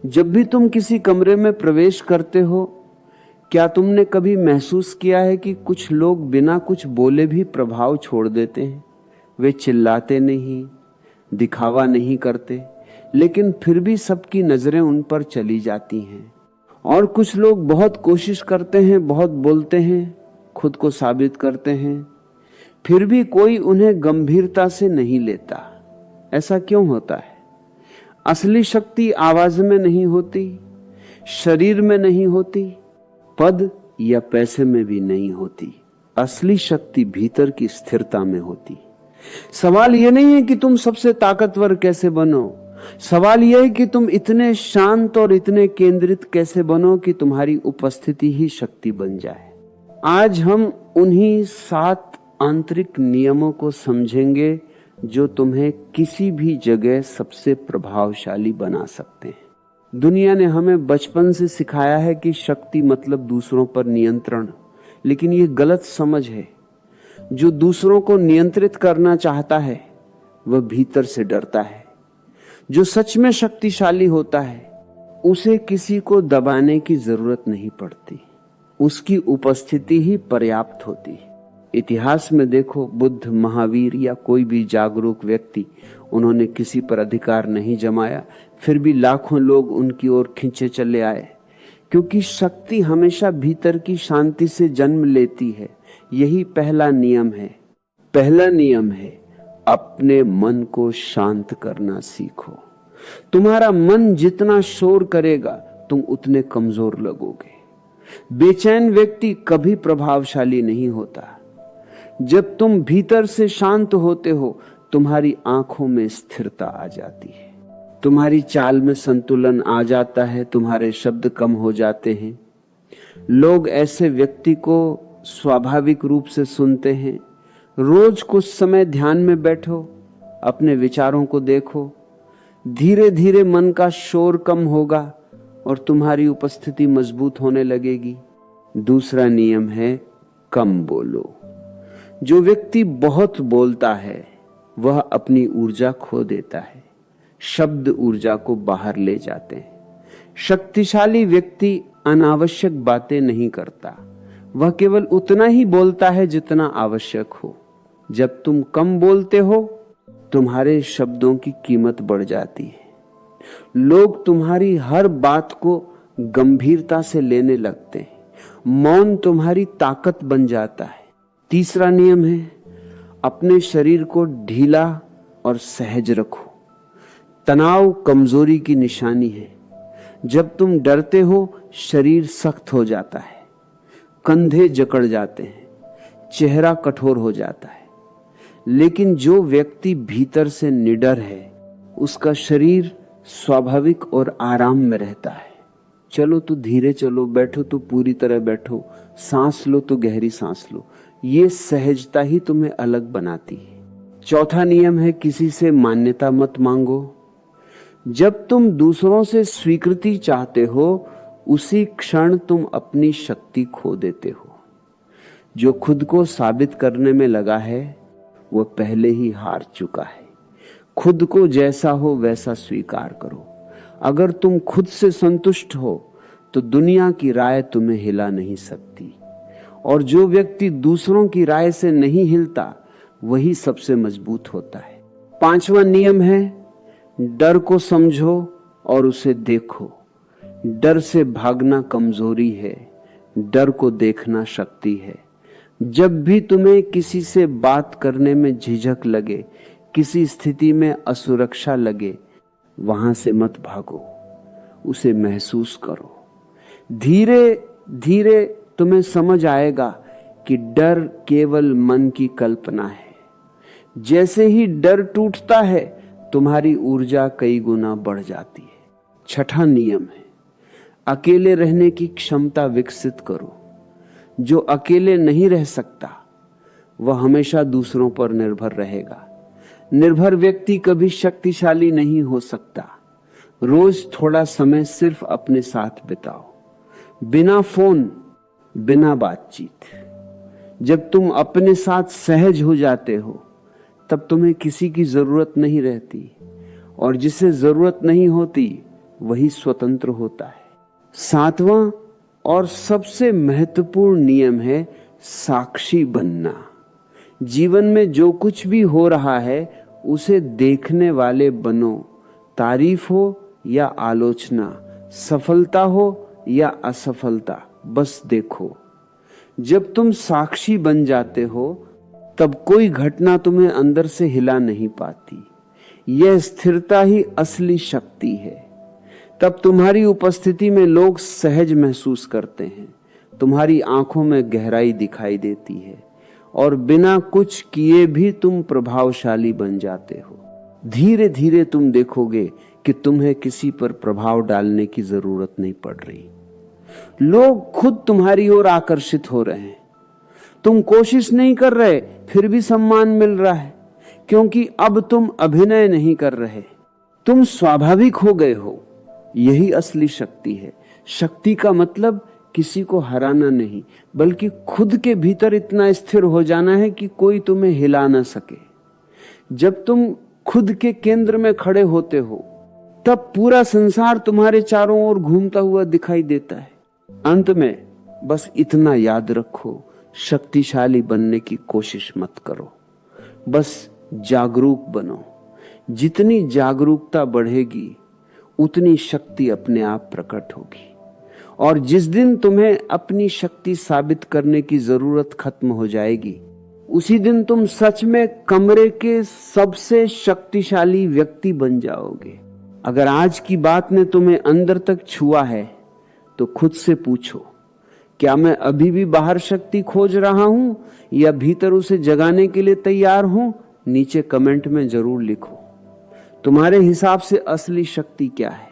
जब भी तुम किसी कमरे में प्रवेश करते हो, क्या तुमने कभी महसूस किया है कि कुछ लोग बिना कुछ बोले भी प्रभाव छोड़ देते हैं? वे चिल्लाते नहीं, दिखावा नहीं करते, लेकिन फिर भी सबकी नजरें उन पर चली जाती हैं। और कुछ लोग बहुत कोशिश करते हैं, बहुत बोलते हैं, खुद को साबित करते हैं, फिर भी कोई उन्हें गंभीरता से नहीं लेता। ऐसा क्यों होता है? असली शक्ति आवाज में नहीं होती, शरीर में नहीं होती, पद या पैसे में भी नहीं होती। असली शक्ति भीतर की स्थिरता में होती। सवाल यह नहीं है कि तुम सबसे ताकतवर कैसे बनो, सवाल यह है कि तुम इतने शांत और इतने केंद्रित कैसे बनो कि तुम्हारी उपस्थिति ही शक्ति बन जाए। आज हम उन्हीं 7 आंतरिक नियमों को समझेंगे जो तुम्हें किसी भी जगह सबसे प्रभावशाली बना सकते हैं। दुनिया ने हमें बचपन से सिखाया है कि शक्ति मतलब दूसरों पर नियंत्रण, लेकिन यह गलत समझ है। जो दूसरों को नियंत्रित करना चाहता है वह भीतर से डरता है। जो सच में शक्तिशाली होता है उसे किसी को दबाने की जरूरत नहीं पड़ती, उसकी उपस्थिति ही पर्याप्त होती है। इतिहास में देखो, बुद्ध, महावीर या कोई भी जागरूक व्यक्ति, उन्होंने किसी पर अधिकार नहीं जमाया, फिर भी लाखों लोग उनकी ओर खींचे चले आए, क्योंकि शक्ति हमेशा भीतर की शांति से जन्म लेती है। यही पहला नियम है। पहला नियम है, अपने मन को शांत करना सीखो। तुम्हारा मन जितना शोर करेगा तुम उतने कमजोर लगोगे। बेचैन व्यक्ति कभी प्रभावशाली नहीं होता। जब तुम भीतर से शांत होते हो, तुम्हारी आंखों में स्थिरता आ जाती है, तुम्हारी चाल में संतुलन आ जाता है, तुम्हारे शब्द कम हो जाते हैं। लोग ऐसे व्यक्ति को स्वाभाविक रूप से सुनते हैं। रोज कुछ समय ध्यान में बैठो, अपने विचारों को देखो, धीरे धीरे मन का शोर कम होगा और तुम्हारी उपस्थिति मजबूत होने लगेगी। दूसरा नियम है, कम बोलो। जो व्यक्ति बहुत बोलता है वह अपनी ऊर्जा खो देता है। शब्द ऊर्जा को बाहर ले जाते हैं। शक्तिशाली व्यक्ति अनावश्यक बातें नहीं करता, वह केवल उतना ही बोलता है जितना आवश्यक हो। जब तुम कम बोलते हो, तुम्हारे शब्दों की कीमत बढ़ जाती है। लोग तुम्हारी हर बात को गंभीरता से लेने लगते हैं। मौन तुम्हारी ताकत बन जाता है। तीसरा नियम है, अपने शरीर को ढीला और सहज रखो। तनाव कमजोरी की निशानी है। जब तुम डरते हो, शरीर सख्त हो जाता है, कंधे जकड़ जाते हैं, चेहरा कठोर हो जाता है। लेकिन जो व्यक्ति भीतर से निडर है, उसका शरीर स्वाभाविक और आराम में रहता है। चलो तो धीरे चलो, बैठो तो पूरी तरह बैठो, सांस लो तो गहरी सांस लो। ये सहजता ही तुम्हें अलग बनाती है। चौथा नियम है, किसी से मान्यता मत मांगो। जब तुम दूसरों से स्वीकृति चाहते हो, उसी क्षण तुम अपनी शक्ति खो देते हो। जो खुद को साबित करने में लगा है वह पहले ही हार चुका है। खुद को जैसा हो वैसा स्वीकार करो। अगर तुम खुद से संतुष्ट हो तो दुनिया की राय तुम्हें हिला नहीं सकती, और जो व्यक्ति दूसरों की राय से नहीं हिलता वही सबसे मजबूत होता है। पांचवा नियम है, डर को समझो और उसे देखो। डर से भागना कमजोरी है, डर को देखना शक्ति है। जब भी तुम्हें किसी से बात करने में झिझक लगे, किसी स्थिति में असुरक्षा लगे, वहां से मत भागो, उसे महसूस करो। धीरे धीरे तुम्हें समझ आएगा कि डर केवल मन की कल्पना है। जैसे ही डर टूटता है, तुम्हारी ऊर्जा कई गुना बढ़ जाती है। छठा नियम है, अकेले रहने की क्षमता विकसित करो। जो अकेले नहीं रह सकता वह हमेशा दूसरों पर निर्भर रहेगा। निर्भर व्यक्ति कभी शक्तिशाली नहीं हो सकता। रोज थोड़ा समय सिर्फ अपने साथ बिताओ, बिना फोन, बिना बातचीत। जब तुम अपने साथ सहज हो जाते हो, तब तुम्हें किसी की जरूरत नहीं रहती, और जिसे जरूरत नहीं होती वही स्वतंत्र होता है। 7वां और सबसे महत्वपूर्ण नियम है साक्षी बनना। जीवन में जो कुछ भी हो रहा है उसे देखने वाले बनो। तारीफ हो या आलोचना, सफलता हो या असफलता, बस देखो। जब तुम साक्षी बन जाते हो तब कोई घटना तुम्हें अंदर से हिला नहीं पाती। यह स्थिरता ही असली शक्ति है। तब तुम्हारी उपस्थिति में लोग सहज महसूस करते हैं, तुम्हारी आंखों में गहराई दिखाई देती है और बिना कुछ किए भी तुम प्रभावशाली बन जाते हो। धीरे धीरे तुम देखोगे कि तुम्हें किसी पर प्रभाव डालने की जरूरत नहीं पड़ रही। लोग खुद तुम्हारी ओर आकर्षित हो रहे हैं। तुम कोशिश नहीं कर रहे, फिर भी सम्मान मिल रहा है, क्योंकि अब तुम अभिनय नहीं कर रहे, तुम स्वाभाविक हो गए हो। यही असली शक्ति है। शक्ति का मतलब किसी को हराना नहीं, बल्कि खुद के भीतर इतना स्थिर हो जाना है कि कोई तुम्हें हिला ना सके। जब तुम खुद के केंद्र में खड़े होते हो तब पूरा संसार तुम्हारे चारों ओर घूमता हुआ दिखाई देता है। अंत में बस इतना याद रखो, शक्तिशाली बनने की कोशिश मत करो, बस जागरूक बनो। जितनी जागरूकता बढ़ेगी उतनी शक्ति अपने आप प्रकट होगी। और जिस दिन तुम्हें अपनी शक्ति साबित करने की जरूरत खत्म हो जाएगी, उसी दिन तुम सच में कमरे के सबसे शक्तिशाली व्यक्ति बन जाओगे। अगर आज की बात ने तुम्हें अंदर तक छुआ है तो खुद से पूछो, क्या मैं अभी भी बाहर शक्ति खोज रहा हूं या भीतर उसे जगाने के लिए तैयार हूं? नीचे कमेंट में जरूर लिखो। तुम्हारे हिसाब से असली शक्ति क्या है?